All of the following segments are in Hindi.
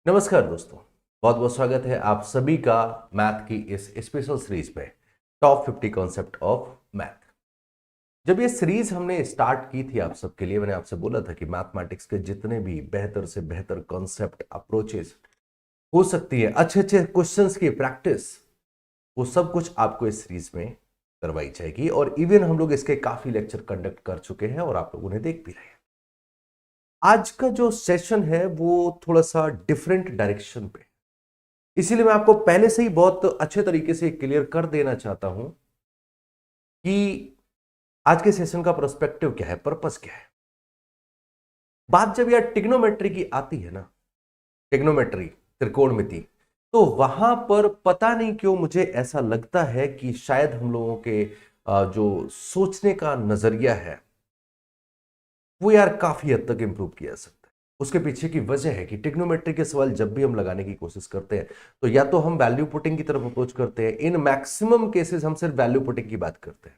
नमस्कार दोस्तों, बहुत बहुत स्वागत है आप सभी का मैथ की इस स्पेशल सीरीज में टॉप 50 कॉन्सेप्ट ऑफ मैथ। जब ये सीरीज हमने स्टार्ट की थी आप सबके लिए, मैंने आपसे बोला था कि मैथमेटिक्स के जितने भी बेहतर से बेहतर कॉन्सेप्ट अप्रोचेस हो सकती है, अच्छे अच्छे क्वेश्चंस की प्रैक्टिस, वो सब कुछ आपको इस सीरीज में करवाई जाएगी। और इवन हम लोग इसके काफी लेक्चर कंडक्ट कर चुके हैं और आप लोग उन्हें देख भी रहे हैं। आज का जो सेशन है वो थोड़ा सा डिफरेंट डायरेक्शन पे, इसीलिए मैं आपको पहले से ही बहुत अच्छे तरीके से क्लियर कर देना चाहता हूं कि आज के सेशन का पर्सपेक्टिव क्या है, पर्पस क्या है। बात जब यार ट्रिग्नोमेट्री की आती है ना, ट्रिग्नोमेट्री त्रिकोणमिति, तो वहां पर पता नहीं क्यों मुझे ऐसा लगता है कि शायद हम लोगों के जो सोचने का नजरिया है वो यार काफी हद तक इंप्रूव किया जा सकता है। उसके पीछे की वजह है कि ट्रिग्नोमेट्री के सवाल जब भी हम लगाने की कोशिश करते हैं तो या तो हम वैल्यू पुटिंग की तरफ अप्रोच करते हैं, इन मैक्सिमम केसेस हम सिर्फ वैल्यू पुटिंग की बात करते हैं,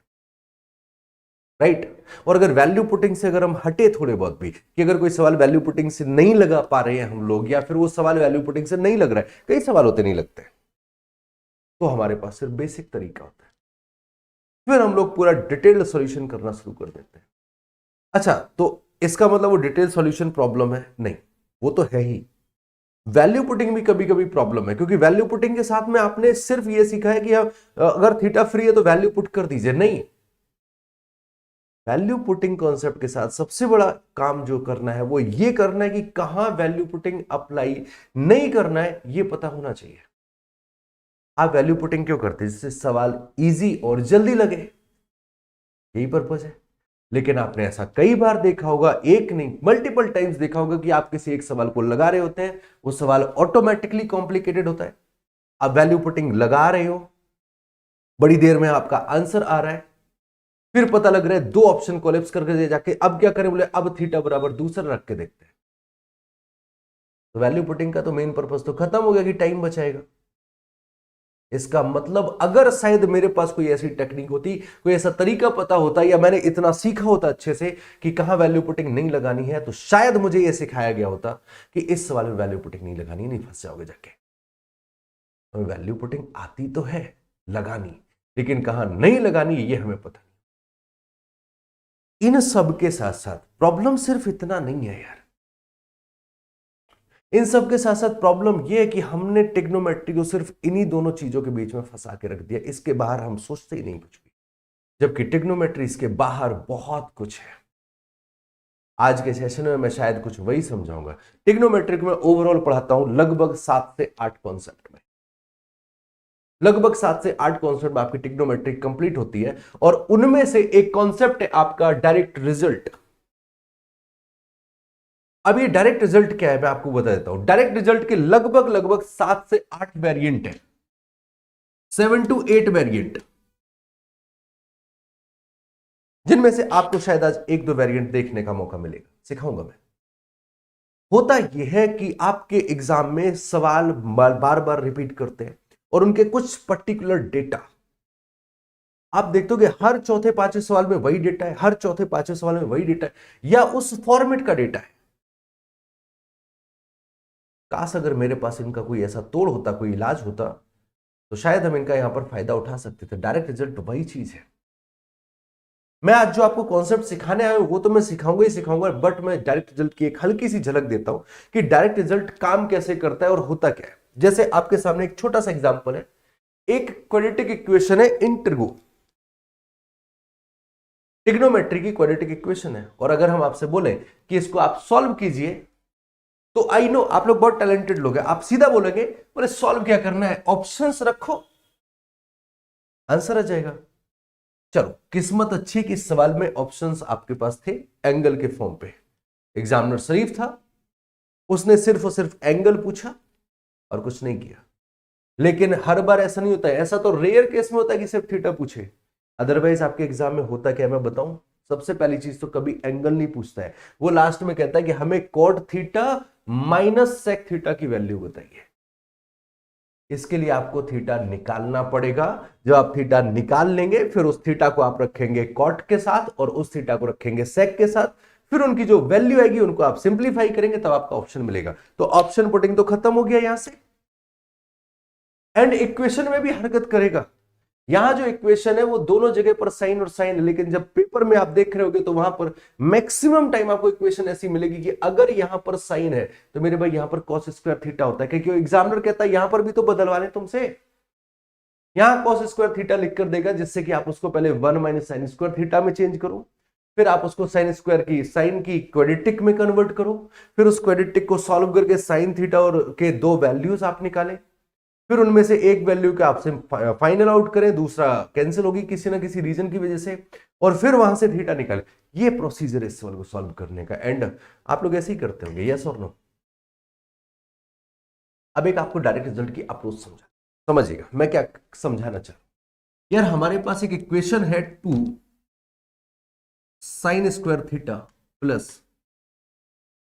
राइट। और अगर वैल्यू पुटिंग से अगर हम हटे थोड़े बहुत भी, कि अगर कोई सवाल वैल्यू पुटिंग से नहीं लगा पा रहे हैं हम लोग, या फिर वो सवाल वैल्यू पुटिंग से नहीं लग रहा है, कई सवाल होते नहीं लगते, तो हमारे पास सिर्फ बेसिक तरीका होता है, फिर हम लोग पूरा डिटेल्ड सॉल्यूशन करना शुरू कर देते हैं। अच्छा, तो इसका मतलब वो डिटेल सॉल्यूशन प्रॉब्लम है? नहीं, वो तो है ही। वैल्यू पुटिंग भी कभी कभी प्रॉब्लम है, क्योंकि वैल्यू पुटिंग के साथ में आपने सिर्फ ये सीखा है कि अगर थीटा फ्री है तो वैल्यू पुट कर दीजिए। नहीं, वैल्यू पुटिंग कॉन्सेप्ट के साथ सबसे बड़ा काम जो करना है वो ये करना है कि कहां वैल्यू पुटिंग अप्लाई नहीं करना है, ये पता होना चाहिए। आप वैल्यू पुटिंग क्यों करते हैं? जिससे सवाल इजी और जल्दी लगे, यही पर्पज है। लेकिन आपने ऐसा कई बार देखा होगा, एक नहीं मल्टीपल टाइम्स देखा होगा कि आप किसी एक सवाल को लगा रहे होते हैं, वो सवाल ऑटोमेटिकली कॉम्प्लिकेटेड होता है। आप वैल्यू पुटिंग लगा रहे हो, बड़ी देर में आपका आंसर आ रहा है, फिर पता लग रहा है दो ऑप्शन कोलैप्स करके दे जाके, अब क्या करें? बोले अब थीटा बराबर दूसरा रख के देखते हैं। तो वैल्यू पुटिंग का तो मेन पर्पस तो खत्म हो गया कि टाइम बचाएगा। इसका मतलब अगर शायद मेरे पास कोई ऐसी टेक्निक होती, कोई ऐसा तरीका पता होता, या मैंने इतना सीखा होता अच्छे से कि कहां वैल्यू पुटिंग नहीं लगानी है, तो शायद मुझे यह सिखाया गया होता कि इस सवाल में वैल्यू पुटिंग नहीं लगानी, नहीं फंस जाओगे जाके। तो वैल्यू पुटिंग आती तो है लगानी, लेकिन कहां नहीं लगानी ये हमें पता नहीं। इन सब के साथ साथ प्रॉब्लम सिर्फ इतना नहीं है यार, इन सब के साथ साथ प्रॉब्लम यह है कि हमने ट्रिग्नोमेट्री को सिर्फ इन्हीं दोनों चीजों के बीच में फंसा के रख दिया, इसके बाहर हम सोचते ही नहीं कुछ भी, जबकि ट्रिग्नोमेट्री इसके बाहर बहुत कुछ है। आज के सेशन में मैं शायद कुछ वही समझाऊंगा। ट्रिग्नोमेट्री को मैं ओवरऑल पढ़ाता हूं लगभग 7 से 8 कॉन्सेप्ट में, लगभग 7 से 8 कॉन्सेप्ट में आपकी ट्रिग्नोमेट्री कंप्लीट होती है, और उनमें से एक कॉन्सेप्ट है आपका डायरेक्ट रिजल्ट। अब ये डायरेक्ट रिजल्ट क्या है मैं आपको बता देता हूं। डायरेक्ट रिजल्ट के लगभग लगभग 7 से 8 वेरिएंट है, 7 to 8 वेरिएंट, जिनमें से आपको शायद आज एक दो वेरिएंट देखने का मौका मिलेगा, सिखाऊंगा मैं। होता यह है कि आपके एग्जाम में सवाल बार बार रिपीट करते हैं, और उनके कुछ पर्टिकुलर डेटा आप देखते हो कि हर चौथे पांचवें सवाल में वही डेटा है, हर चौथे पांचवें सवाल में वही डेटा है, या उस फॉर्मेट का डेटा है। काश अगर मेरे पास इनका कोई ऐसा तोड़ होता, कोई इलाज होता, तो शायद हम इनका यहां पर फायदा उठा सकते थे। डायरेक्ट रिजल्ट वही चीज है। मैं आज जो आपको कॉन्सेप्ट सिखाने आया हूं वो तो मैं सिखाऊंगा ही सिखाऊंगा, बट मैं डायरेक्ट रिजल्ट की एक हल्की सी झलक देता हूं कि डायरेक्ट रिजल्ट काम कैसे करता है और होता क्या है। जैसे आपके सामने एक छोटा सा एग्जांपल है, एक क्वाड्रेटिक इक्वेशन है इन ट्रिग्नोमेट्री की क्वाड्रेटिक इक्वेशन है, और अगर हम आपसे बोले कि इसको आप सॉल्व कीजिए, तो आई नो आप लोग बहुत टैलेंटेड लोग हैं, आप सीधा बोलेंगे बोले सॉल्व क्या करना है, ऑप्शंस रखो, आंसर आ जाएगा। चलो किस्मत अच्छी कि इस सवाल में ऑप्शंस आपके पास थे एंगल के फॉर्म पे। एग्जामिनर शरीफ था, उसने सिर्फ और सिर्फ एंगल पूछा और कुछ नहीं किया। लेकिन हर बार ऐसा नहीं होता है, ऐसा तो रेयर केस में होता है कि सिर्फ थीटा पूछे। अदरवाइज आपके एग्जाम में होता क्या मैं बताऊं। सबसे पहली चीज तो कभी एंगल नहीं पूछता है, वो लास्ट में कहता है कि हमें cot theta minus sec theta की वैल्यू बताइए। इसके लिए आपको थीटा निकालना पड़ेगा। जब आप थीटा निकाल लेंगे, फिर उस थीटा को आप रखेंगे कॉट के साथ और उस थीटा को रखेंगे सेक के साथ, फिर उनकी जो वैल्यू आएगी उनको आप सिंप्लीफाई करेंगे, तब आपका ऑप्शन मिलेगा। तो ऑप्शन पुटिंग तो खत्म हो गया यहां से, एंड इक्वेशन में भी हरकत करेगा। यहां जो इक्वेशन है वो दोनों जगह पर साइन और साइन है, लेकिन जब पेपर में आप देख रहे होगे तो वहां पर मैक्सिमम टाइम आपको इक्वेशन ऐसी मिलेगी कि अगर यहां पर साइन है तो मेरे भाई यहां पर कॉस स्क्वायर थीटा होता है, क्योंकि एग्जामिनर कहता है यहां पर भी तो बदलवाने तुमसे, यहां कॉस स्क्वायर थीटा लिखकर देगा, जिससे कि आप उसको पहले 1 माइनस साइन स्क्वायर थीटा में चेंज करो, फिर आप उसको साइन स्क्वायर की साइन की क्वाड्रेटिक में कन्वर्ट करो, फिर उस क्वाड्रेटिक को सॉल्व करके साइन थीटा और के दो वैल्यूज आप निकालें, फिर उनमें से एक वैल्यू के आपसे फाइनल आउट करें, दूसरा कैंसिल होगी किसी ना किसी रीजन की वजह से, और फिर वहां से थीटा निकालें। ये प्रोसीजर इस सवाल को सॉल्व करने का, एंड आप लोग ऐसे ही करते होंगे, यस और नो। अब एक आपको डायरेक्ट रिजल्ट की अप्रोच समझिएगा मैं क्या समझाना चाह रहा हूं। यार हमारे पास एक इक्वेशन है 2 sign square theta plus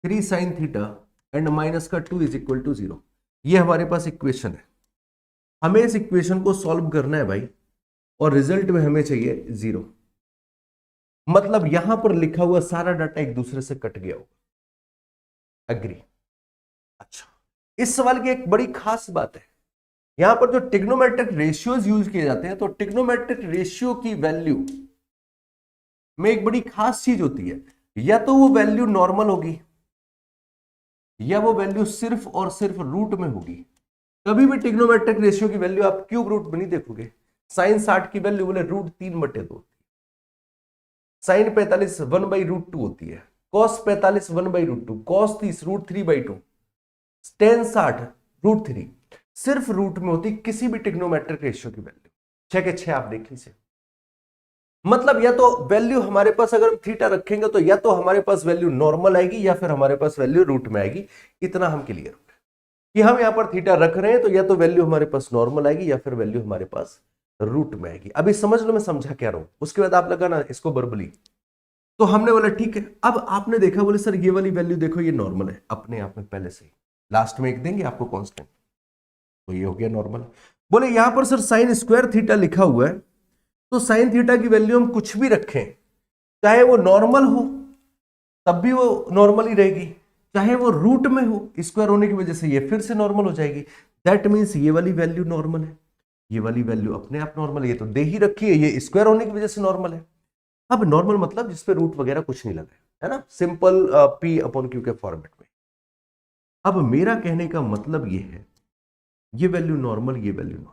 3 sine theta and minus का 2 इज इक्वल टू 0। ये हमारे पास इक्वेशन है, हमें इस इक्वेशन को सॉल्व करना है भाई, और रिजल्ट में हमें चाहिए 0। मतलब यहां पर लिखा हुआ सारा डाटा एक दूसरे से कट गया होगा, एग्री। अच्छा, इस सवाल की एक बड़ी खास बात है, यहां पर जो ट्रिग्नोमेट्रिक रेशियोज यूज किए जाते हैं, तो ट्रिग्नोमेट्रिक रेशियो की वैल्यू में एक बड़ी खास चीज होती है, या तो वो वैल्यू नॉर्मल होगी या वो वैल्यू सिर्फ और सिर्फ रूट में होगी। कभी भी ट्रिग्नोमेट्रिक रेशियो की वैल्यू आप क्यूब रूट में नहीं देखोगे। साइन 60 की वैल्यू बोले रूट 3/2, साइन 45 1/√2 होती है, कॉस 45 1/√2, कॉस 30 √3/2, टेन 60 √3, सिर्फ रूट में होती किसी भी ट्रिग्नोमेट्रिक रेशियो की वैल्यू। 6 के 6 आप देख लीजिए। मतलब या तो वैल्यू हमारे पास अगर हम थीटा रखेंगे तो या तो हमारे पास वैल्यू नॉर्मल आएगी या फिर हमारे पास वैल्यू रूट में आएगी। इतना हम क्लियर हो गए कि हम यहां पर थीटा रख रहे हैं तो या तो वैल्यू हमारे पास नॉर्मल आएगी या फिर वैल्यू हमारे पास रूट में आएगी। अभी समझ लो मैं समझा क्या रहा हूं, उसके बाद आप लगाना इसको बर्बली। तो हमने बोला ठीक है, अब आपने देखा बोले सर ये वाली वैल्यू देखो ये नॉर्मल है अपने आप में पहले से ही, लास्ट में एक देंगे आपको कांस्टेंट, तो ये हो गया नॉर्मल। बोले यहां पर सर साइन स्क्वायर थीटा लिखा हुआ है, तो साइन थीटा की वैल्यू हम कुछ भी रखें, चाहे वो नॉर्मल हो तब भी वो नॉर्मल ही रहेगी, चाहे वो रूट में हो स्क्वायर होने की वजह से ये फिर से नॉर्मल हो जाएगी। दैट मीन्स ये वाली वैल्यू नॉर्मल है, ये वाली वैल्यू अपने आप नॉर्मल है, ये तो दे ही रखी है, ये स्क्वायर होने की वजह से नॉर्मल है। अब नॉर्मल मतलब जिसपे रूट वगैरह कुछ नहीं लगा है ना, सिंपल P/Q के फॉर्मेट में। अब मेरा कहने का मतलब ये है, ये वैल्यू नॉर्मल, ये वैल्यू नॉर्मल,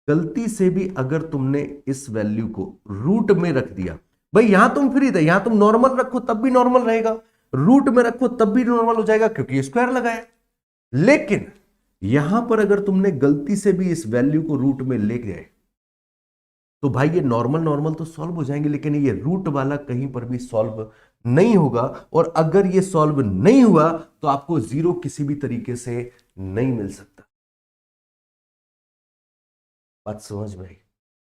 गलती से भी अगर तुमने इस वैल्यू को रूट में रख दिया, भाई यहां तुम फ्री थे, यहां तुम नॉर्मल रखो तब भी नॉर्मल रहेगा, रूट में रखो तब भी नॉर्मल हो जाएगा क्योंकि स्क्वायर लगाया। लेकिन यहां पर अगर तुमने गलती से भी इस वैल्यू को रूट में ले गए तो भाई ये नॉर्मल नॉर्मल तो सॉल्व हो जाएंगे, लेकिन ये रूट वाला कहीं पर भी सॉल्व नहीं होगा, और अगर ये सॉल्व नहीं हुआ तो आपको 0 किसी भी तरीके से नहीं मिल सकता। बात समझ में आई?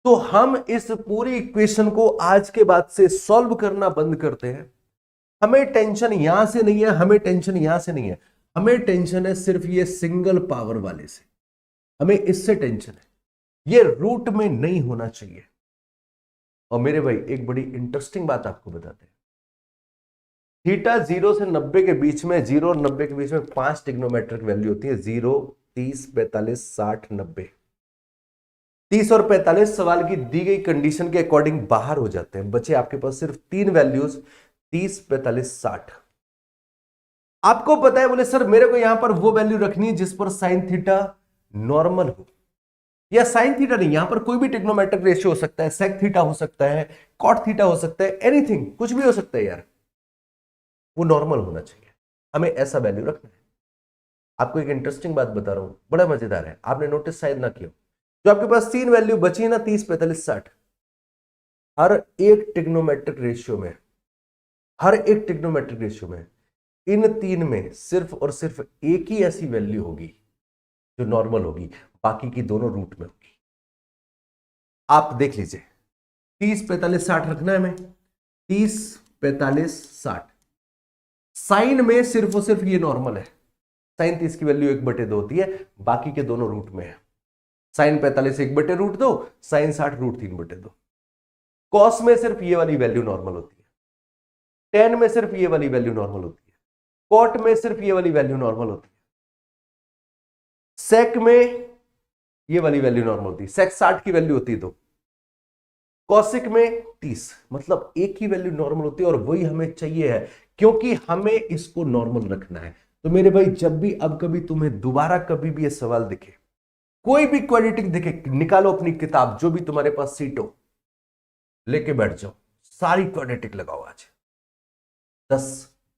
तो हम इस पूरी इक्वेशन को आज के बाद से सॉल्व करना बंद करते हैं। हमें टेंशन यहां से नहीं है, हमें टेंशन यहां से नहीं है, हमें टेंशन है सिर्फ ये सिंगल पावर वाले से, हमें इससे टेंशन है, ये रूट में नहीं होना चाहिए। और मेरे भाई एक बड़ी इंटरेस्टिंग बात आपको बताते हैं, थीटा 0 से 90 के बीच में, 0 और 90 के बीच में 5 ट्रिग्नोमेट्रिक वैल्यू होती है, 0, 30, 45, 60, 90। 30 और 45 सवाल की दी गई कंडीशन के अकॉर्डिंग बाहर हो जाते हैं, बचे आपके पास सिर्फ 3 वैल्यूज, 30, 45, 60। आपको पता है बोले सर मेरे को यहां पर वो वैल्यू रखनी है जिस पर साइन थीटा नॉर्मल हो, या साइन थीटा नहीं, यहां पर कोई भी ट्रिग्नोमेट्रिक रेशियो हो सकता है, सेक थीटा हो सकता है, कॉट थीटा हो सकता है, एनीथिंग, कुछ भी हो सकता है यार, वो नॉर्मल होना चाहिए, हमें ऐसा वैल्यू रखना है। आपको एक इंटरेस्टिंग बात बता रहा हूं, बड़ा मजेदार है, आपने नोटिस शायद ना किया, जो आपके पास 3 वैल्यू बची है ना, 30, 45, 60, हर एक ट्रिग्नोमेट्रिक रेशियो में, हर एक ट्रिग्नोमेट्रिक रेशियो में इन 3 में सिर्फ और सिर्फ एक ही ऐसी वैल्यू होगी जो नॉर्मल होगी, बाकी की दोनों रूट में होगी। आप देख लीजिए, 30, 45, 60 रखना है हमें, 30, 45, 60, साइन में सिर्फ और सिर्फ ये नॉर्मल है, साइन 30 की वैल्यू 1/2 होती है, बाकी के दोनों रूट में है, साइन 45 1/√2, साइन 60 √3/2। कॉस में सिर्फ ये वाली वैल्यू नॉर्मल होती है, टेन में सिर्फ ये वाली वैल्यू नॉर्मल होती है, कॉट में सिर्फ ये वाली वैल्यू नॉर्मल होती है, सेक में ये वाली वैल्यू नॉर्मल होती है, सेक 60 की वैल्यू होती है, तो कॉसिक में 30, मतलब एक ही वैल्यू नॉर्मल होती है और वही हमें चाहिए है क्योंकि हमें इसको नॉर्मल रखना है। तो मेरे भाई जब भी अब कभी तुम्हें दोबारा कभी भी ये सवाल दिखे, कोई भी क्वाड्रेटिक दिखे, निकालो अपनी किताब जो भी तुम्हारे पास सीट हो, लेके बैठ जाओ, सारी क्वाड्रेटिक लगाओ आज 10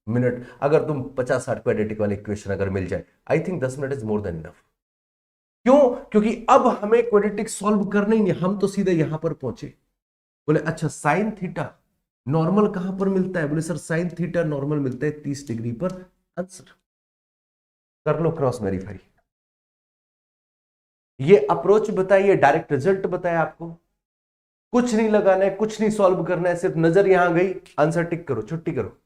मिनट। अगर तुम 50-60 क्वाड्रेटिक वाले इक्वेशन अगर मिल जाए, I think 10 minute is more than enough. क्यों? क्योंकि अब हमें क्वाड्रेटिक सॉल्व करना ही नहीं, हम तो सीधे यहां पर पहुंचे। बोले अच्छा साइन थीटा नॉर्मल कहां पर मिलता है? बोले सर साइन थीटा नॉर्मल मिलता है 30 डिग्री पर। आंसर कर लो क्रॉस वेरीफाई। ये अप्रोच बताइए, डायरेक्ट रिजल्ट बताया आपको, कुछ नहीं लगाना है, कुछ नहीं सॉल्व करना है, सिर्फ नजर यहां गई, आंसर टिक करो, छुट्टी करो।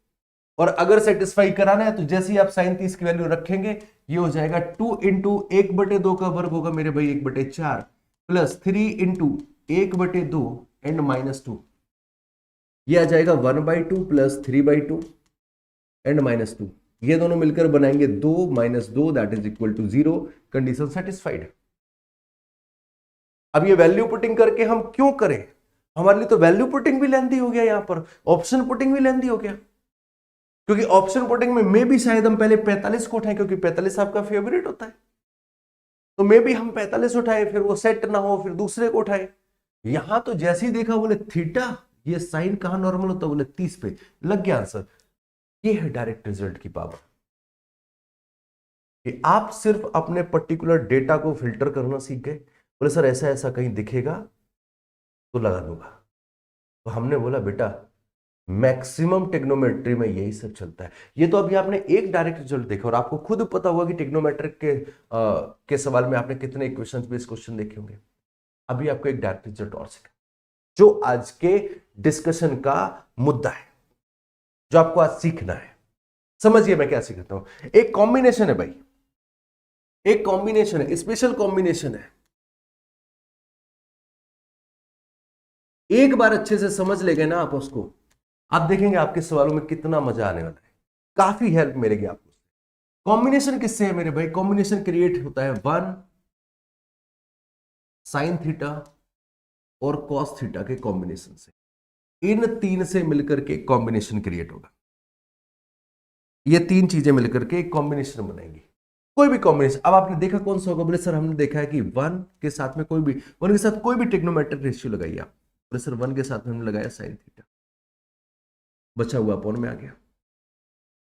और अगर सेटिस्फाई कराना है तो जैसे ही आप साइन 30 की वैल्यू रखेंगे, ये हो जाएगा 2 इंटू 1/2 का वर्ग होगा मेरे भाई 1/4 प्लस 3 इंटू 1/2 एंड -2, ये आ जाएगा 1/2 प्लस 3/2 एंड -2, ये दोनों मिलकर बनाएंगे 2 - 2 that is equal to 0। Condition satisfied. अब ये वैल्यू पुटिंग करके हम क्यों करें? हमारे लिए तो वैल्यू पुटिंग भी लेंदी हो गया, यहां पर ऑप्शन पुटिंग भी लेंदी हो गया, क्योंकि ऑप्शन पुटिंग में मे भी शायद हम पहले 45 को उठाएं, क्योंकि 45 आपका फेवरेट होता है, तो मे भी हम 45 उठाए, फिर वो सेट ना हो, फिर दूसरे को उठाए। यहां तो जैसे ही देखा, बोले थीटा ये साइन कहां नॉर्मल होता है? बोले 30 पे, लग गया आंसर। ये है डायरेक्ट रिजल्ट की पावर, कि आप सिर्फ अपने पर्टिकुलर डेटा को फिल्टर करना सीख गए। बोले सर ऐसा ऐसा कहीं दिखेगा तो लगा दूंगा। तो हमने बोला बेटा मैक्सिमम टेक्नोमेट्री में यही सब चलता है। ये तो अभी आपने एक डायरेक्ट रिजल्ट देखा और आपको खुद पता होगा कि टेक्नोमेट्रिक के सवाल में आपने कितने इक्वेशंस बेस्ड क्वेश्चन देखे होंगे। अभी आपको एक डायरेक्ट रिजल्ट और सीखा, जो आज के डिस्कशन का मुद्दा है, जो आपको आज सीखना है। समझिए मैं क्या सीखता हूं। एक कॉम्बिनेशन है भाई, एक कॉम्बिनेशन है, स्पेशल कॉम्बिनेशन है। एक बार अच्छे से समझ ले गए ना आप उसको, आप देखेंगे आपके सवालों में कितना मजा आने वाला है, काफी हेल्प मिलेगी आपको। कॉम्बिनेशन किससे है मेरे भाई? कॉम्बिनेशन क्रिएट होता है 1 साइन थीटा और कॉस थीटा के कॉम्बिनेशन से। इन तीन से मिलकर के कॉम्बिनेशन क्रिएट होगा। ये तीन चीजें मिलकर के एक कॉम्बिनेशन बनाएंगी, कोई भी कॉम्बिनेशन। अब आपने देखा कौन सा होगा? बोले सर हमने देखा है कि 1 के साथ में कोई भी, 1 के साथ कोई भी ट्रिग्नोमेट्रिक रेशियो लगाइए आप। बोले सर 1 के साथ में हमने लगाया साइन थीटा, बचा हुआ अपॉन में आ गया।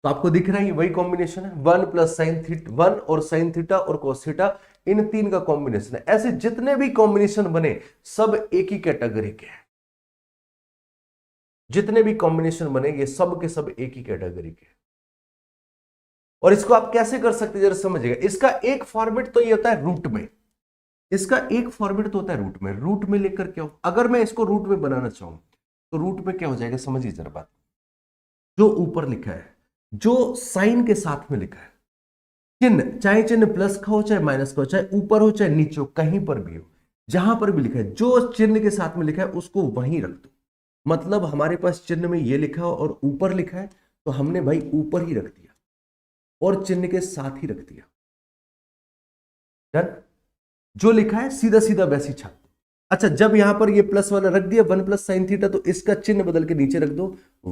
तो आपको दिख रहा है वही कॉम्बिनेशन है, 1 प्लस साइन थीटा, 1 और साइन थीटा और कॉस थीटा, इन तीन का कॉम्बिनेशन है। ऐसे जितने भी कॉम्बिनेशन बने सब एक ही कैटेगरी के हैं। जितने भी कॉम्बिनेशन बने ये सब के सब एक ही कैटेगरी के। और इसको आप कैसे कर सकते हैं जरा समझिएगा। इसका एक फॉर्मेट तो ये होता है रूट में, इसका एक फॉर्मेट तो होता है रूट में। रूट में लेकर क्या हो, अगर मैं इसको रूट में बनाना चाहूं तो रूट में क्या हो जाएगा, समझिए जरा बात। जो ऊपर लिखा है, जो साइन के साथ में लिखा है, चिन्ह चाहे चिन्ह प्लस का हो चाहे माइनस का हो, चाहे ऊपर हो चाहे नीचे हो, कहीं पर भी हो, जहां पर भी लिखा है, जो चिन्ह के साथ में लिखा है उसको वहीं रख दो। मतलब हमारे पास चिन्ह में ये लिखा हो और ऊपर लिखा है तो हमने भाई ऊपर ही रख दिया और चिन्ह के साथ ही रख दिया। डन? जो लिखा है सीधा सीधा वैसी छाप। अच्छा जब यहां पर ये प्लस वाला रख दिया 1 प्लस साइन थीटा, तो इसका चिन्ह बदल के नीचे रख दो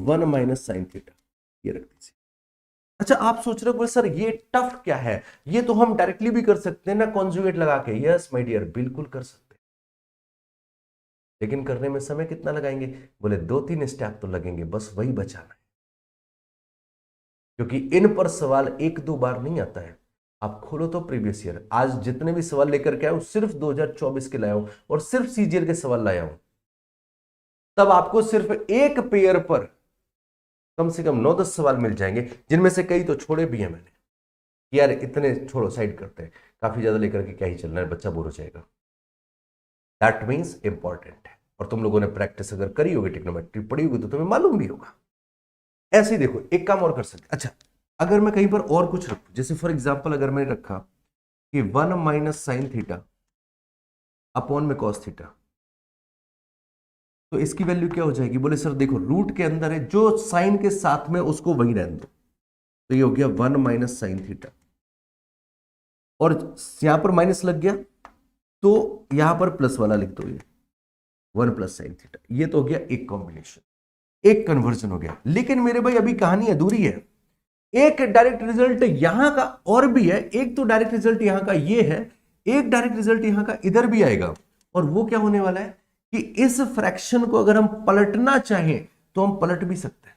1 माइनस साइन थीटा, ये रख दीजिए। अच्छा आप सोच रहे हो सर ये टफ क्या है, ये तो हम डायरेक्टली भी कर सकते हैं ना कॉन्जुगेट लगा के। यस माय डियर, बिल्कुल कर सकते हैं, लेकिन करने में समय कितना लगाएंगे? बोले 2-3 स्टेप तो लगेंगे, बस वही बचाना है। क्योंकि इन पर सवाल 1-2 बार नहीं आता है। आप खोलो तो प्रीवियस ईयर, आज जितने भी सवाल लेकर के आया हूं सिर्फ 2024 के लाया हूं और सिर्फ सीजीएल के सवाल लाया हूं। तब आपको सिर्फ एक पेयर पर कम से कम 9-10 सवाल मिल जाएंगे, जिनमें से कई तो छोड़े भी हैं मैंने, यार इतने छोड़ो, साइड करते हैं, काफी ज्यादा लेकर के क्या ही चलना है, बच्चा बोर हो जाएगा। दैट मीन्स इंपॉर्टेंट है। और तुम लोगों ने प्रैक्टिस अगर करी होगी, टिग्नोमेट्री पढ़ी होगी, तो तुम्हें मालूम भी होगा। ऐसे ही देखो एक काम और कर सकते। अच्छा अगर मैं कहीं पर और कुछ रखूं, जैसे फॉर एग्जाम्पल अगर मैंने रखा कि 1 माइनस साइन थीटा अपॉन में कॉस थीटा, तो इसकी वैल्यू क्या हो जाएगी, बोले सर देखो रूट के अंदर है, जो साइन के साथ में उसको वही रहने दो, तो ये हो गया 1 माइनस साइन थीटा, और यहां पर माइनस लग गया तो यहां पर प्लस वाला लिख दो, ये 1 प्लस साइन थीटा। ये तो हो गया एक कॉम्बिनेशन, एक कन्वर्जन हो गया। लेकिन मेरे भाई अभी कहानी अधूरी है, एक डायरेक्ट रिजल्ट यहां का और भी है, एक तो डायरेक्ट रिजल्ट यहां का ये है, एक डायरेक्ट रिजल्ट यहां का इधर भी आएगा। और वो क्या होने वाला है कि इस फ्रैक्शन को अगर हम पलटना चाहें तो हम पलट भी सकते हैं,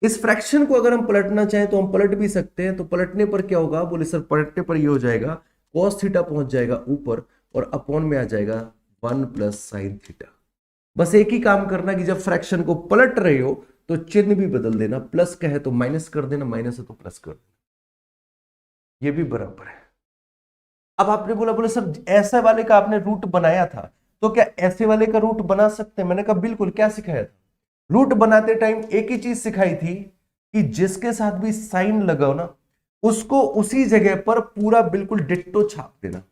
इस फ्रैक्शन को अगर हम पलटना चाहें तो हम पलट भी सकते हैं। तो पलटने पर क्या होगा, बोले सर पलटने पर ये हो जाएगा cos थीटा पहुंच जाएगा ऊपर और अपॉन में आ जाएगा 1 प्लस साइन थीटा। बस एक ही काम करना कि जब फ्रैक्शन को पलट रहे हो तो चिन्ह भी बदल देना, प्लस का है तो माइनस कर देना, माइनस है तो प्लस कर देना, ये भी बराबर है। अब आपने बोला बोले सर ऐसा वाले का आपने रूट बनाया था, तो क्या ऐसे वाले का रूट बना सकते हैं? मैंने कहा बिल्कुल। क्या सिखाया था? रूट बनाते टाइम एक ही चीज सिखाई थी कि जिसके साथ भी साइन लगाओ ना, उसको उसी जगह पर पूरा बिल्कुल डिट्टो छाप देना।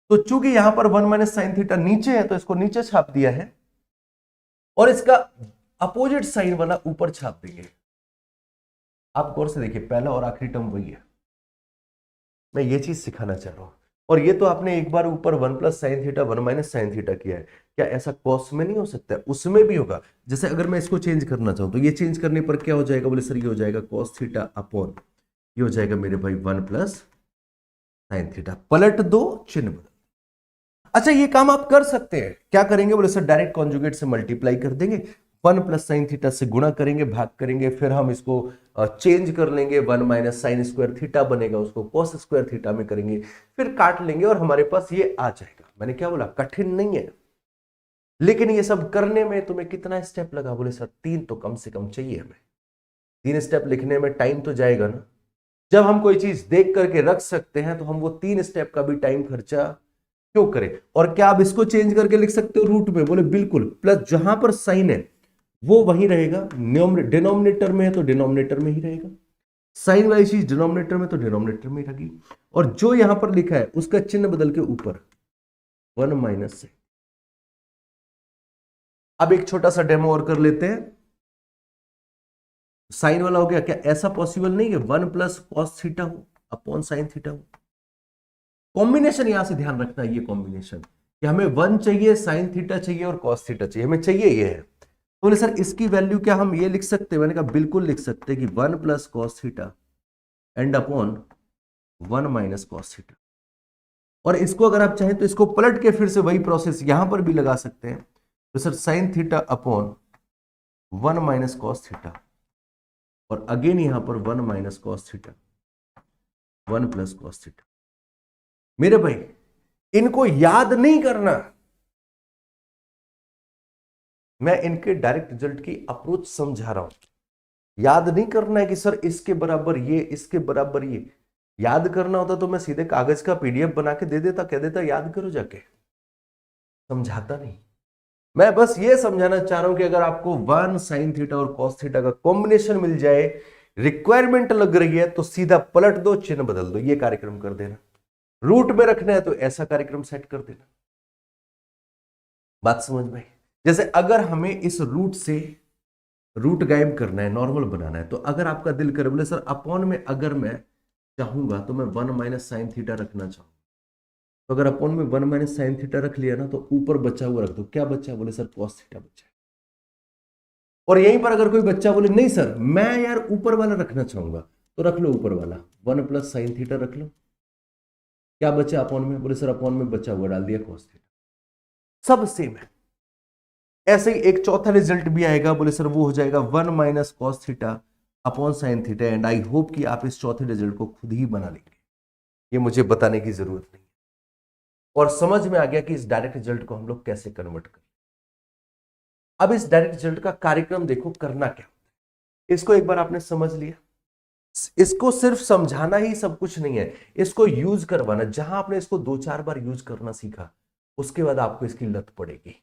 तो चूंकि यहां पर 1 माइनस साइन थीटा नीचे है तो इसको नीचे छाप दिया है, और इसका अपोजिट साइन वाला ऊपर छाप देंगे। आप गौर से देखिए, पहला और आखिरी टर्म वही है, मैं ये चीज सिखाना चाह रहा हूं। और ये तो आपने एक बार ऊपर 1 plus sine theta 1 minus sine theta किया है, क्या ऐसा कॉस में नहीं हो सकता है? उसमें भी होगा। जैसे अगर मैं इसको चेंज करना चाहूं तो ये चेंज करने पर क्या हो जाएगा, बोले सर ये हो जाएगा कॉस थीटा अपॉन, ये हो जाएगा मेरे भाई 1 प्लस साइन थीटा। पलट दो, चिन्ह बदल। अच्छा ये काम आप कर सकते हैं, क्या करेंगे, बोले सर डायरेक्ट कॉन्जुगेट से मल्टीप्लाई कर देंगे, 1 प्लस साइन थीटा से गुणा करेंगे, भाग करेंगे, फिर हम इसको चेंज कर लेंगे, 1 माइनस साइन स्क्वायर थीटा बनेगा, उसको कॉस स्क्वायर थीटा में करेंगे, फिर काट लेंगे और हमारे पास ये आ जाएगा। मैंने क्या बोला, कठिन नहीं है। लेकिन ये सब करने में तुम्हें कितना स्टेप लगा, बोले सर 3 तो कम से कम चाहिए हमें। 3 स्टेप लिखने में टाइम तो जाएगा ना। जब हम कोई चीज देख करके रख सकते हैं तो हम वो 3 स्टेप का भी टाइम खर्चा क्यों करें? और क्या आप इसको चेंज करके लिख सकते हो रूट में? बोले बिल्कुल। प्लस जहां पर साइन है वो वही रहेगा, डिनोमिनेटर में है तो डिनोमिनेटर में ही रहेगा, साइन वाली चीज डिनोमिनेटर में तो डिनोमिनेटर में रहेगी, और जो यहां पर लिखा है उसका चिन्ह बदल के ऊपर 1 माइनस से। अब एक छोटा सा डेमो और कर लेते हैं। साइन वाला हो गया, क्या ऐसा पॉसिबल नहीं है 1 प्लस कॉस थीटा हो अपॉन साइन थीटा हो? कॉम्बिनेशन यहां से ध्यान रखना है, ये कॉम्बिनेशन कि हमें 1 चाहिए, साइन थीटा चाहिए और कॉस थीटा चाहिए, हमें चाहिए ये है। बोले सर इसकी वैल्यू क्या हम ये लिख सकते हैं? मैंने कहा बिल्कुल लिख सकते हैं कि 1 plus cos theta and upon 1 minus cos theta. और इसको अगर आप चाहें तो इसको पलट के फिर से वही प्रोसेस यहां पर भी लगा सकते हैं। तो sir sign theta upon 1 minus cos theta, और अगेन यहां पर 1 minus cos theta 1 plus cos theta. मेरे भाई इनको याद नहीं करना, मैं इनके डायरेक्ट रिजल्ट की अप्रोच समझा रहा हूं। याद नहीं करना है कि सर इसके बराबर ये, इसके बराबर ये। याद करना होता तो मैं सीधे कागज का पीडीएफ बना के दे देता, कह देता याद करो जाके। समझाता नहीं, मैं बस ये समझाना चाह रहा हूं कि अगर आपको 1 साइन थीटा और कॉस थीटा का कॉम्बिनेशन मिल जाए, रिक्वायरमेंट लग रही है, तो सीधा पलट दो, चिन्ह बदल दो, ये कार्यक्रम कर देना। रूट में रखना है तो ऐसा कार्यक्रम सेट कर देना। बात समझ में? जैसे अगर हमें इस रूट से रूट गायब करना है, नॉर्मल बनाना है, तो अगर आपका दिल करे, बोले सर अपॉन में अगर मैं चाहूंगा तो मैं 1 माइनस साइन थीटा रखना चाहूंगा, तो अगर अपॉन में 1 माइनस साइन थीटा रख लिया ना, तो ऊपर बचा हुआ रख दो। क्या बचा? बोले सर कॉस थीटा बचा। और यहीं पर अगर कोई बच्चा बोले नहीं सर मैं यार ऊपर वाला रखना चाहूंगा, तो रख लो ऊपर वाला, 1 प्लस साइन थीटा रख लो। क्या बचा अपॉन में? बोले सर अपॉन में बचा हुआ डाल दिया कॉस थीटा। सब सेम है। ऐसे ही एक चौथा रिजल्ट भी आएगा, बोले सर वो हो जाएगा 1 minus cos theta upon sine theta. And I hope कि आप इस चौथे रिजल्ट को खुद ही बना लेंगे, ये मुझे बताने की जरूरत नहीं, और समझ में आ गया कि इस डायरेक्ट रिजल्ट को हम लोग कैसे कन्वर्ट करें। अब इस डायरेक्ट रिजल्ट का कार्यक्रम देखो करना क्या होता है। इसको एक बार आपने समझ लिया, इसको सिर्फ समझाना ही सब कुछ नहीं है, इसको यूज करवाना। जहां आपने इसको 2-4 बार यूज करना सीखा, उसके बाद आपको इसकी लत पड़ेगी।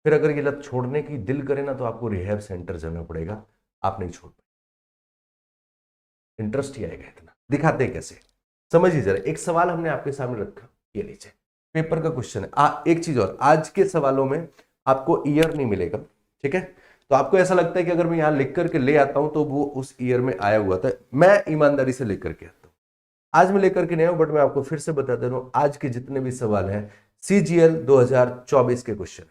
फिर अगर ये लत छोड़ने की दिल करे ना, तो आपको रिहैब सेंटर जाना पड़ेगा, आप नहीं छोड़ पाएंगे। इंटरेस्ट ही आएगा इतना। दिखाते कैसे, समझिए जरा। एक सवाल हमने आपके सामने रखा, ये लीजिए पेपर का क्वेश्चन है। एक चीज और, आज के सवालों में आपको ईयर नहीं मिलेगा, ठीक है। तो आपको ऐसा लगता है कि अगर मैं यहां लिख करके ले आता हूं तो वो उस ईयर में आया हुआ था। मैं ईमानदारी से लेकर के आता हूं, आज मैं लेकर के नहीं हूं, बट मैं आपको फिर से बता दे रहा हूं, आज के जितने भी सवाल हैं CGL 2024 के क्वेश्चन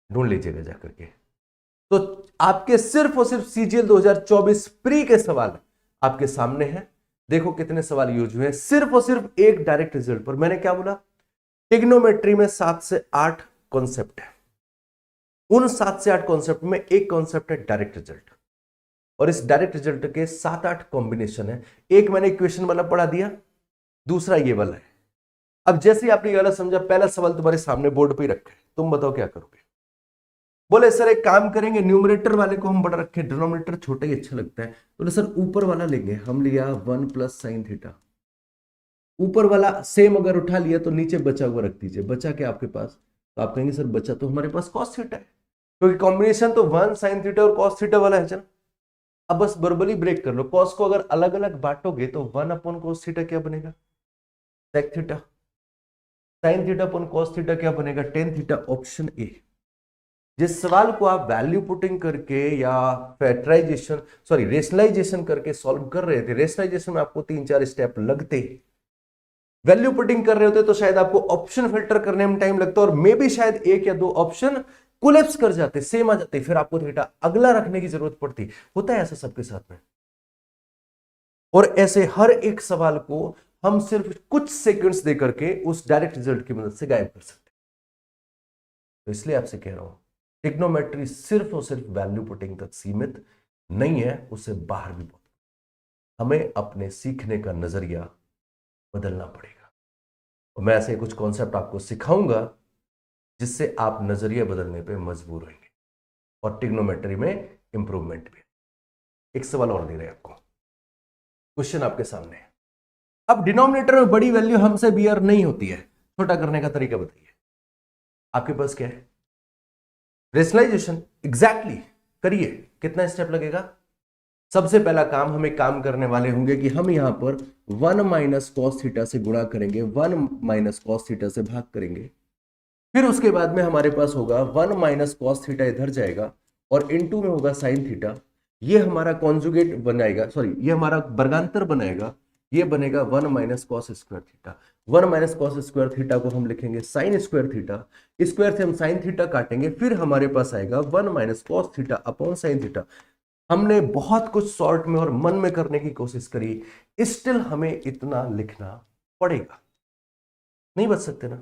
ढूंढ लीजिएगा जाकर के। तो आपके सिर्फ और सिर्फ CGL 2024 प्री के सवाल आपके सामने हैं। देखो कितने सवाल यूज हुए हैं सिर्फ और सिर्फ एक डायरेक्ट रिजल्ट पर। मैंने क्या बोला, ट्रिग्नोमेट्री में 7 से 8 कॉन्सेप्ट है, उन 7 से 8 कॉन्सेप्ट में एक कॉन्सेप्ट है डायरेक्ट रिजल्ट, और इस डायरेक्ट रिजल्ट के 7-8 कॉम्बिनेशन है। एक मैंने इक्वेशन वाला पढ़ा दिया, दूसरा ये वाला है। अब जैसे ही आपने ये वाला समझा, पहला सवाल तुम्हारे सामने बोर्ड पे ही रखा है, तुम बताओ क्या करोगे। बोले सर एक काम करेंगे, न्यूमरेटर वाले को हम बड़ा रखे, डिनोमिनेटर छोटा ही अच्छा लगता है। बोले सर ऊपर वाला लेंगे, हम लिया 1 प्लस साइन थीटा। ऊपर वाला सेम अगर उठा लिया तो नीचे बचा हुआ रख दीजिए। बचा क्या आपके पास, तो आप कहेंगे सर बचा तो हमारे पास कॉस थीटा है, क्योंकि कॉम्बिनेशन तो 1 साइन थीटा और कॉस थीटा वाला है ना। अब बस बर्बली ब्रेक कर लो, कॉस को अगर अलग अलग बांटोगे तो 1 अपॉन कॉस थीटा क्या बनेगा, sec theta. Sine theta upon cos theta क्या बनेगा, टेन थीटा। Option A. जिस सवाल को आप वैल्यू पुटिंग करके या फैक्टराइजेशन सॉरी रेशनलाइजेशन करके सॉल्व कर रहे थे, रेशनलाइजेशन में आपको 3-4 स्टेप लगते, वैल्यू पुटिंग कर रहे होते तो शायद आपको ऑप्शन फिल्टर करने में टाइम लगता, और मे भी शायद 1 या 2 ऑप्शन कोलैप्स कर जाते, सेम आ जाते, फिर आपको थीटा अगला रखने की जरूरत पड़ती। होता है ऐसा सबके साथ में। और ऐसे हर एक सवाल को हम सिर्फ कुछ सेकंड्स देकर के उस डायरेक्ट रिजल्ट की मदद से गायब कर सकते हैं। तो इसलिए आपसे कह रहा हूं, ट्रिग्नोमेट्री सिर्फ और सिर्फ वैल्यू पुटिंग तक सीमित नहीं है, उससे बाहर भी बहुत। हमें अपने सीखने का नजरिया बदलना पड़ेगा, और मैं ऐसे कुछ कॉन्सेप्ट आपको सिखाऊंगा जिससे आप नजरिया बदलने पे मजबूर होंगे, और ट्रिग्नोमेट्री में इंप्रूवमेंट भी। एक सवाल और दे रहे हैं आपको, क्वेश्चन आपके सामने है। अब डिनोमिनेटर में बड़ी वैल्यू हमसे बियर नहीं होती है, छोटा करने का तरीका बताइए। आपके पास क्या है, रेशनलाइजेशन। एग्जैक्टली करिए, कितना स्टेप लगेगा। सबसे पहला काम, हम एक काम करने वाले होंगे कि हम यहां पर 1 माइनस कॉस थीटा से गुणा करेंगे, 1 माइनस कॉस थीटा से भाग करेंगे, फिर उसके बाद में हमारे पास होगा 1 माइनस कॉस थीटा इधर जाएगा, और इनटू में होगा साइन थीटा। ये हमारा कॉन्जुगेट बनाएगा, सॉरी ये हमारा वर्गांतर बनाएगा, ये बनेगा 1 minus cos square theta. 1 minus cos square theta को हम लिखेंगे साइन स्क्वायर थीटा, स्क्वायर से हम साइन थीटा काटेंगे, फिर हमारे पास आएगा 1 minus cos theta upon sine theta. हमने बहुत कुछ शॉर्ट में और मन में करने की कोशिश करी, स्टिल हमें इतना लिखना पड़ेगा, नहीं बच सकते ना,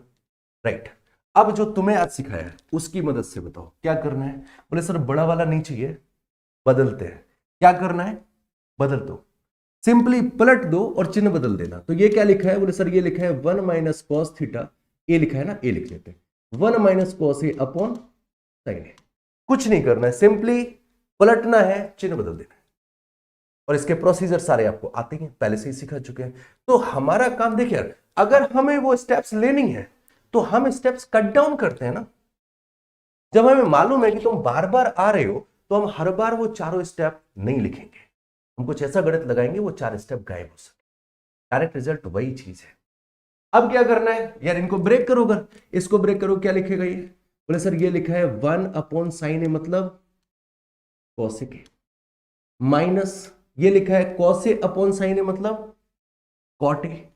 राइट। अब जो तुम्हें आज सिखाया है उसकी मदद से बताओ क्या करना है। बोले सर बड़ा वाला नहीं चाहिए, बदलते हैं। क्या करना है, बदल दो, सिंपली पलट दो और चिन्ह बदल देना। तो ये क्या लिखा है, बोले सर ये लिखा है 1 माइनस कॉस थीटा, ए लिखा है ना, ए लिख लेते हैं 1 minus cos A upon sine ए। कुछ नहीं करना है, सिंपली पलटना है, चिन्ह बदल देना है, और इसके प्रोसीजर सारे आपको आते हैं, पहले से ही सिखा चुके हैं। तो हमारा काम देखिए, अगर हमें वो स्टेप्स लेनी है तो हम स्टेप्स कट डाउन करते हैं ना। जब हमें मालूम है कि तुम बार बार आ रहे हो तो हम हर बार वो चारों स्टेप नहीं लिखेंगे, हम कुछ ऐसा गणित लगाएंगे वो 4 स्टेप गायब हो सके। डायरेक्ट रिजल्ट वही चीज है। अब क्या करना है यार, इनको ब्रेक करोगे, इसको ब्रेक करो, क्या लिखेगा ये, बोले सर ये लिखा है 1 अपॉन साइन ए मतलब कॉसेक ए, माइनस ये लिखा है कॉस ए अपॉन साइन ए मतलब कॉट ए,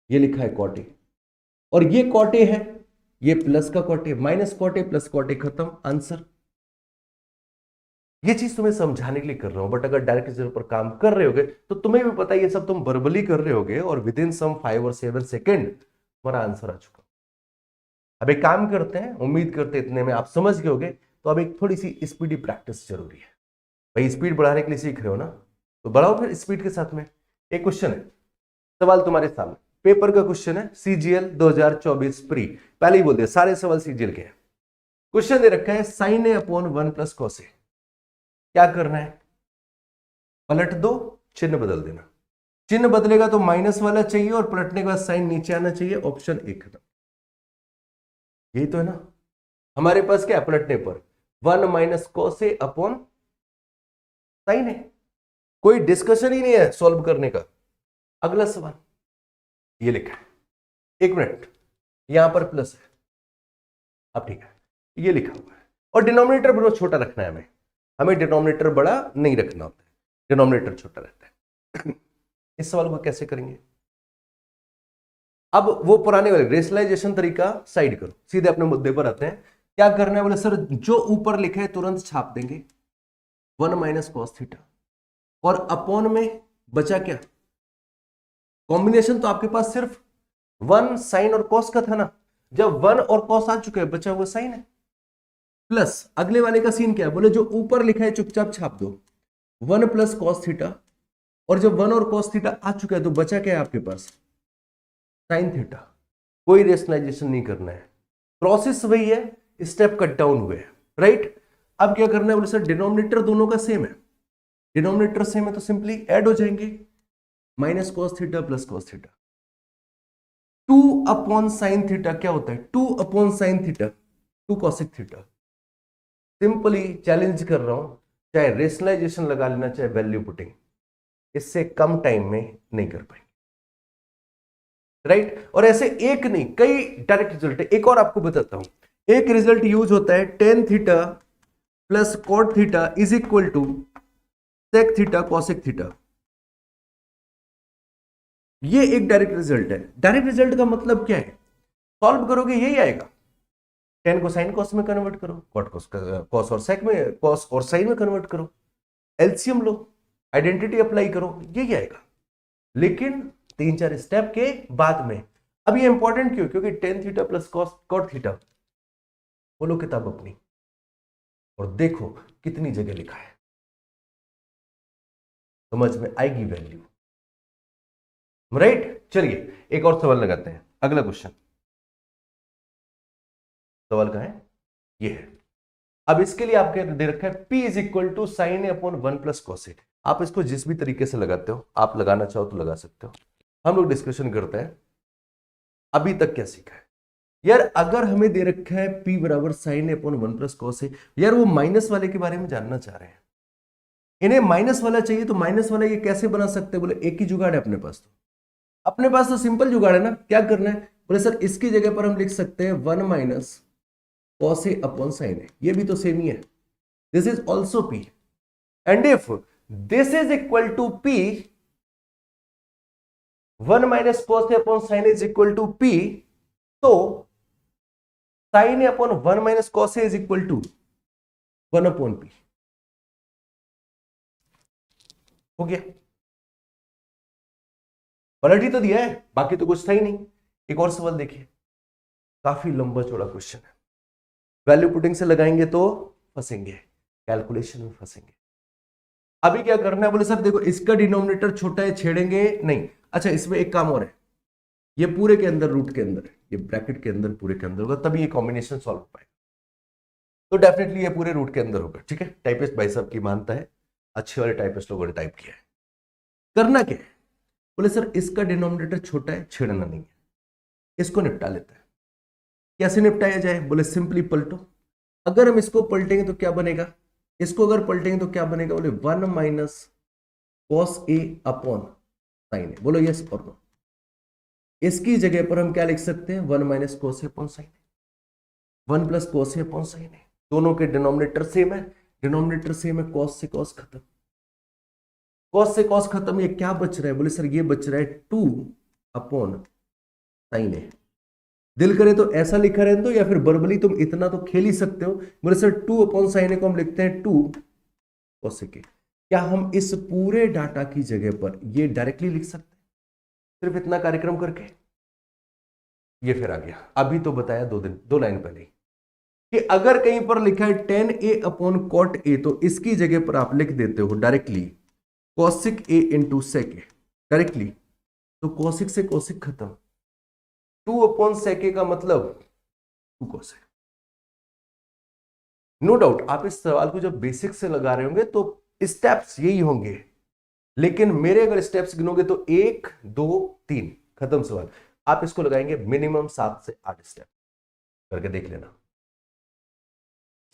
ये लिखा है कॉट ए, और ये कॉट ए है, ये प्लस का cot A, minus cot A plus cot A, खत्म, आंसर। ये चीज तुम्हें समझाने के लिए कर रहा हूं, बट अगर डायरेक्ट रिजल्ट पर काम कर रहे होगे तो तुम्हें भी पता है ये सब तुम वर्बली कर रहे होगे, और विद इन सम 5 और 7 सेकेंड तुम्हारा आंसर आ चुका। अब एक काम करते हैं, उम्मीद करते इतने में आप समझ गए होगे, तो अब एक थोड़ी सी स्पीडी प्रैक्टिस जरूरी है। भाई स्पीड बढ़ाने के लिए सीख रहे हो ना, तो बढ़ाओ फिर स्पीड के साथ में। एक क्वेश्चन है, सवाल तुम्हारे सामने, पेपर का क्वेश्चन है, CGL 2024 प्री। पहले ही बोल दिया सारे सवाल CGL के हैं। क्वेश्चन दे रखा है sign A upon 1 plus cos ए। क्या करना है, पलट दो, चिन्ह बदल देना। चिन्ह बदलेगा तो माइनस वाला चाहिए, और पलटने के बाद साइन नीचे आना चाहिए। ऑप्शन ए खत्म। यही तो है ना हमारे पास, क्या है पलटने पर 1 minus cos A upon sine ए। कोई डिस्कशन ही नहीं है सॉल्व करने का। अगला सवाल ये लिखा है, एक मिनट, यहां पर प्लस है, अब ठीक है, ये लिखा हुआ है। और डिनोमिनेटर बड़ा छोटा रखना है, हमें डिनोमिनेटर बड़ा नहीं रखना होता है, डिनोमिनेटर छोटा रहता है। इस सवाल को कैसे करेंगे? अब वो पुराने वाले रेशनलाइजेशन तरीका साइड करो, सीधे अपने मुद्दे पर आते हैं। क्या करना है? बोले सर जो ऊपर लिखा है तुरंत छाप देंगे, 1 माइनस कॉस थीटा, और अपॉन में बचा क्या? कॉम्बिनेशन तो आपके पास सिर्फ 1 साइन और कॉस का था ना, जब 1 और कॉस आ चुके हैं बचा हुआ साइन है, प्लस अगले वाले का सीन क्या है? बोले जो ऊपर लिखा है चुपचाप छाप दो, 1 प्लस कॉस थीटा, और जब 1 और कॉस थीटा आ चुका है तो बचा क्या है आपके पास? Sine theta. कोई रेशनलाइजेशन नहीं करना है, प्रोसेस वही है, स्टेप कट डाउन हुए हैं, राइट? अब क्या करना है? बोले सर डिनोमिनेटर दोनों का सेम है, डिनोमिनेटर सेम है तो सिंपली ऐड हो जाएंगे, minus cos theta plus cos theta. 2 upon sine theta क्या होता है? 2 upon sine theta 2 cosec theta. Simply challenge कर रहा हूं, चाहे रेशनलाइजेशन लगा लेना चाहे वैल्यू पुटिंग, इससे कम टाइम में नहीं कर पाएंगे, राइट? और ऐसे एक नहीं कई डायरेक्ट रिजल्ट है। एक और आपको बताता हूं, एक रिजल्ट यूज होता है tan theta plus cot theta is equal to sec theta cosec theta. ये एक डायरेक्ट रिजल्ट है। डायरेक्ट रिजल्ट का मतलब क्या है? सॉल्व करोगे यही आएगा, टेन को साइन कॉस में कन्वर्ट करो, कॉट कॉस और सेक में, कॉस और साइन में कन्वर्ट करो, एलसीएम लो, आइडेंटिटी अप्लाई करो, यही आएगा। लेकिन 3-4 स्टेप के बाद में। अब ये इंपॉर्टेंट क्यों? क्योंकि tan theta plus cot theta, बोलो किताब अपनी और देखो कितनी जगह लिखा है, समझ में आएगी वैल्यू, राइट? चलिए एक और सवाल लगाते हैं, अगला क्वेश्चन। सवाल कहां है? ये है। अब इसके लिए आपके दे रखा है P is equal to sine A upon 1 plus cos A. आप इसको जिस भी तरीके से लगाते हो, आप लगाना चाहो तो लगा सकते हो। हम लोग डिस्कशन करते हैं अभी तक क्या सीखा है। यार अगर हमें दे रखा है P बराबर sign A upon 1 plus cos ए, यार वो माइनस वाले के बारे में जानना चाह रहे हैं, इन्हें माइनस वाला चाहिए, तो माइनस वाला ये कैसे बना सकते हैं? बोले एक ही जुगाड़ है अपने पास, तो अपने पास तो सिंपल जुगाड़ है ना। क्या करना है? बोले सर इसकी जगह पर हम लिख सकते हैं 1 minus cos A upon sine A, ये भी तो सेम ही है, this is also P, and if this is equal to P, 1 minus cos A upon sine A is equal to P, तो sine A upon 1 minus cos A is equal to 1 upon P। हो गया, पलट ही तो दिया है, बाकी तो कुछ था ही नहीं। एक और सवाल देखिए, काफी लंबा चौड़ा क्वेश्चन है, वैल्यू पुटिंग से लगाएंगे तो फंसेंगे, कैलकुलेशन में फंसेंगे। अभी क्या करना है? बोले सर देखो इसका डिनोमिनेटर छोटा है, छेड़ेंगे नहीं। अच्छा इसमें एक काम और है, ये पूरे के अंदर रूट के अंदर, ये ब्रैकेट के अंदर पूरे के अंदर होगा, तभी ये कॉम्बिनेशन सॉल्व हो पाएगा। तो डेफिनेटली ये पूरे रूट के अंदर होगा, ठीक है? टाइपिस्ट भाई साहब की मानता है, अच्छे वाले टाइपिस्ट लोगों ने टाइप किया है। करना क्या है? बोले सर इसका डिनोमिनेटर छोटा है, छेड़ना नहीं है, इसको निपटा लेता है। कैसे निपटाया जाए? बोले सिंपली पलटो। अगर हम इसको पलटेंगे तो क्या बनेगा? इसको अगर पलटेंगे तो क्या बनेगा? बोले 1 minus cos A upon sine ए। बोलो यस और नो। इसकी जगह पर हम क्या लिख सकते हैं? 1 minus cos A upon sine A, 1 plus cos A upon sine ए। दोनों के डिनोमिनेटर सेम है, डिनोमिनेटर सेम है, कॉस से कॉस खत्म, कॉस से कॉस खत्म। ये क्या बच रहा है? बोले सर ये बच रहा है 2 अपॉन साइन ए। दिल करे तो ऐसा लिखा रहने दो, या फिर वर्बली तुम इतना तो खेल ही सकते हो। बोले सर 2 अपॉन साइन ए को हम लिखते हैं 2 कॉसेक ए। क्या हम इस पूरे डाटा की जगह पर ये डायरेक्टली लिख सकते हैं सिर्फ इतना कार्यक्रम करके? ये फिर आ गया, अभी तो बताया 2 लाइन पहले कि अगर कहीं पर लिखा है 10a अपॉन कॉट ए, तो इसकी जगह पर आप लिख देते हो डायरेक्टली कॉसिक ए इंटू सेक ए डायरेक्टली, तो कॉसिक से कॉसिक खत्म, 2 अपॉन सेक ए का मतलब 2 कॉसिक। नो डाउट आप इस सवाल को जब बेसिक से लगा रहे होंगे तो स्टेप्स यही होंगे, लेकिन मेरे अगर स्टेप्स गिनोगे तो 1 2 3 खत्म सवाल। आप इसको लगाएंगे मिनिमम 7 से 8 स्टेप करके देख लेना,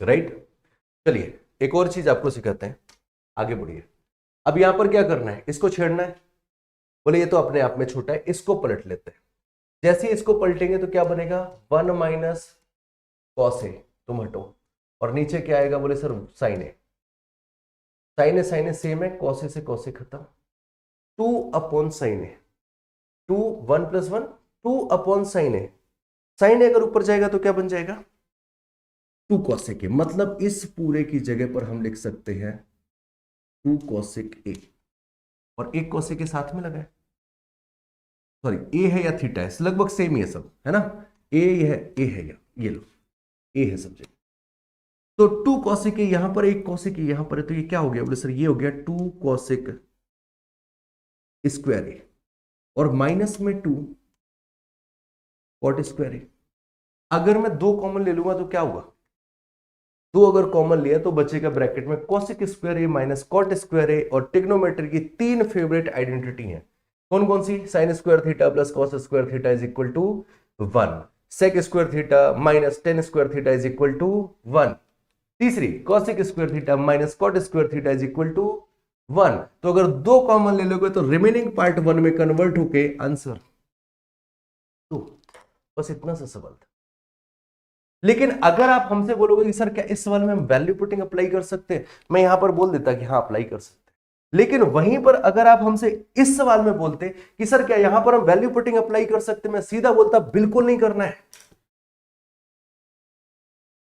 राइट? चलिए एक और चीज आपको सिखाते हैं, आगे बढ़िए। अब यहां पर क्या करना है? इसको छेड़ना है। बोले ये तो अपने आप में छोटा है, इसको पलट लेते हैं। जैसे ही इसको पलटेंगे तो क्या बनेगा? 1 माइनस कॉस ए तुम हटो, और नीचे क्या आएगा, बोले सर साइन ए। साइन ए सेम है, कॉस ए से कॉस ए खत्म, 2/sin ए, 2 1 + 1 2/sin ए। साइन ए अगर ऊपर जाएगा तो क्या बन जाएगा, 2 cosec ए। मतलब इस पूरे की जगह पर हम लिख सकते हैं 2 cosec ए, और एक cosec के साथ में लगा है, सॉरी ए है या थीटा है, लगभग सेम ही है सब, है ना, ए है या ये लो ए है सब जगह। तो 2 cosec ए यहां पर, एक cosec ए यहां पर है, तो ये क्या हो गया, बोले सर ये हो गया 2 cosec स्क्वायर ए, और माइनस में 2 cot स्क्वायर ए। अगर मैं 2 कॉमन ले लूंगा तो क्या होगा, 2 अगर कॉमन लिया तो बचेगा ब्रैकेट में cosec square A minus cot square A, और ट्रिग्नोमेट्री की 3 फेवरेट आइडेंटिटी हैं, कौन कौन सी, sin square theta plus cos square theta is equal to 1, sec square theta minus tan square theta is equal to 1, तीसरी cosec square theta minus cot square theta is equal to 1। तो अगर 2 कॉमन ले लोगे तो रिमेनिंग पार्ट 1 में कन्वर्ट होके आंसर 2। बस इतना सा सवाल था। लेकिन अगर आप हमसे बोलोगे कि सर क्या इस सवाल में हम वैल्यू पुटिंग अप्लाई कर सकते हैं, मैं यहां पर बोल देता कि हाँ अप्लाई कर सकते हैं। लेकिन वहीं पर अगर आप हमसे इस सवाल में बोलते कि सर क्या यहां पर हम वैल्यू पुटिंग अप्लाई कर सकते हैं, मैं सीधा बोलता बिल्कुल नहीं करना है।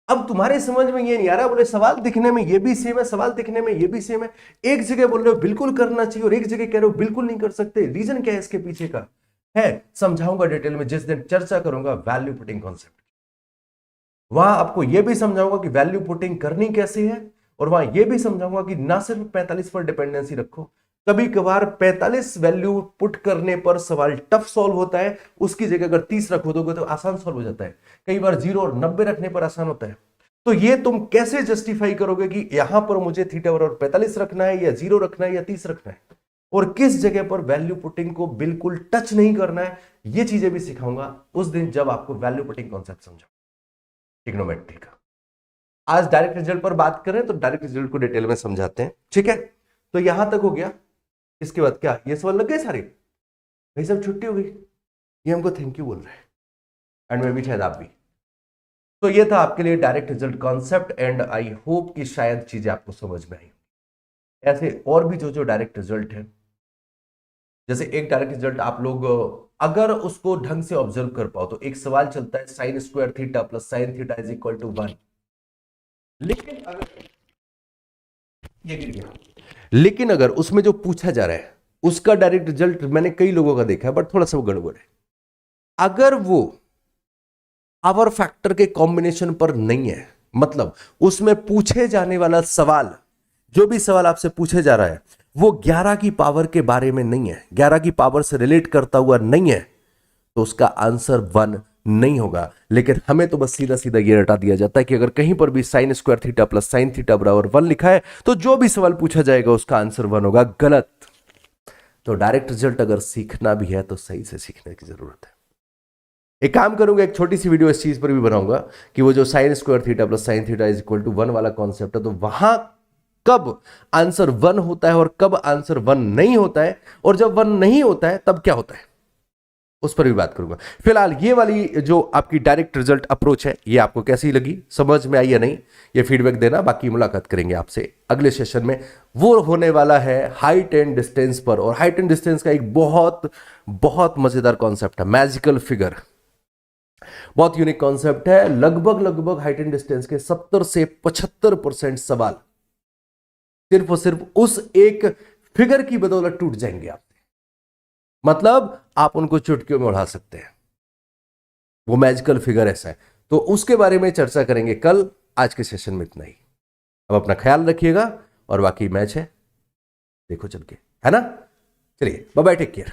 अब तुम्हारे समझ में ये नहीं आ रहा, बोले सवाल दिखने में ये भी सेम है, सवाल दिखने में ये भी सेम है, एक जगह बोल रहे हो बिल्कुल करना चाहिए और एक जगह कह रहे हो बिल्कुल नहीं कर सकते, रीजन क्या है इसके पीछे का, है समझाऊंगा डिटेल में जिस दिन चर्चा करूंगा वैल्यू पुटिंग कॉन्सेप्ट। वहां आपको यह भी समझाऊंगा कि वैल्यू पुटिंग करनी कैसे है, और वहां यह भी समझाऊंगा कि ना सिर्फ 45 पर डिपेंडेंसी रखो, कभी कभार 45 वैल्यू पुट करने पर सवाल टफ सॉल्व होता है, उसकी जगह अगर 30 रखो दोगे तो आसान सॉल्व हो जाता है। कई बार 0 और 90 रखने पर आसान होता है। तो ये तुम कैसे जस्टिफाई करोगे कि यहां पर मुझे थीटा और 45 रखना है या 0 रखना है या 30 रखना है, और किस जगह पर वैल्यू पुटिंग को बिल्कुल टच नहीं करना है, ये चीजें भी सिखाऊंगा उस दिन जब आपको वैल्यू पुटिंग कॉन्सेप्ट समझाऊंगा ट्रिग्नोमेट्री का। आज डायरेक्ट रिजल्ट पर बात करें तो डायरेक्ट रिजल्ट को डिटेल में समझाते हैं, ठीक है। तो यहां तक हो गया, इसके बाद क्या, ये सवाल लग गए सारे, भाई सब छुट्टी हो गई, ये हमको थैंक यू बोल रहे हैं, एंड मैं भी शायद आप भी। तो ये था आपके लिए direct result concept, and I hope कि शायद चीजें आपको समझ में आई। ऐसे और भी जो डायरेक्ट रिजल्ट है, जैसे एक डायरेक्ट रिजल्ट आप लोग अगर उसको ढंग से ऑब्जर्व कर पाओ तो एक सवाल चलता है sine square theta plus sine theta is equal to 1। लेकिन अगर उसमें जो पूछा जा रहा है उसका डायरेक्ट रिजल्ट मैंने कई लोगों का देखा है, बट थोड़ा सा वो गड़बड़ है। अगर वो पावर फैक्टर के कॉम्बिनेशन पर नहीं है, मतलब उसमें पूछे जाने वाला सवाल, जो भी सवाल आपसे पूछे जा रहा है वो 11 की पावर के बारे में नहीं है, 11 की पावर से रिलेट करता हुआ नहीं है, तो उसका आंसर 1 नहीं होगा। लेकिन हमें तो बस सीधा सीधा ये रटा दिया जाता है कि अगर कहीं पर भी sign square theta plus sine theta बराबर 1 लिखा है तो जो भी सवाल पूछा जाएगा उसका आंसर 1 होगा। गलत। तो डायरेक्ट रिजल्ट अगर सीखना भी है तो सही से सीखने की जरूरत है। एक काम करूंगा, एक छोटी सी वीडियो इस चीज पर भी बनाऊंगा कि वो जो sine square theta plus sine theta is equal to 1 वाला कॉन्सेप्ट है, तो वहां कब आंसर 1 होता है और कब आंसर 1 नहीं होता है, और जब 1 नहीं होता है तब क्या होता है, उस पर भी बात करूंगा। फिलहाल ये वाली जो आपकी डायरेक्ट रिजल्ट अप्रोच है ये आपको कैसी लगी, समझ में आई या नहीं, ये फीडबैक देना। बाकी मुलाकात करेंगे आपसे अगले सेशन में, वो होने वाला है हाइट एंड डिस्टेंस पर। और हाइट एंड डिस्टेंस का एक बहुत बहुत मजेदार कॉन्सेप्ट है, मैजिकल फिगर, बहुत यूनिक कॉन्सेप्ट है। लगभग हाइट एंड डिस्टेंस के 70 से 75% सवाल सिर्फ और सिर्फ उस एक फिगर की बदौलत टूट जाएंगे आप, मतलब आप उनको चुटकियों में उड़ा सकते हैं। वो मैजिकल फिगर ऐसा है, तो उसके बारे में चर्चा करेंगे कल। आज के सेशन में इतना ही। अब अपना ख्याल रखिएगा, और बाकी मैच है देखो चल के, है ना। चलिए बाय बाय, टेक केयर।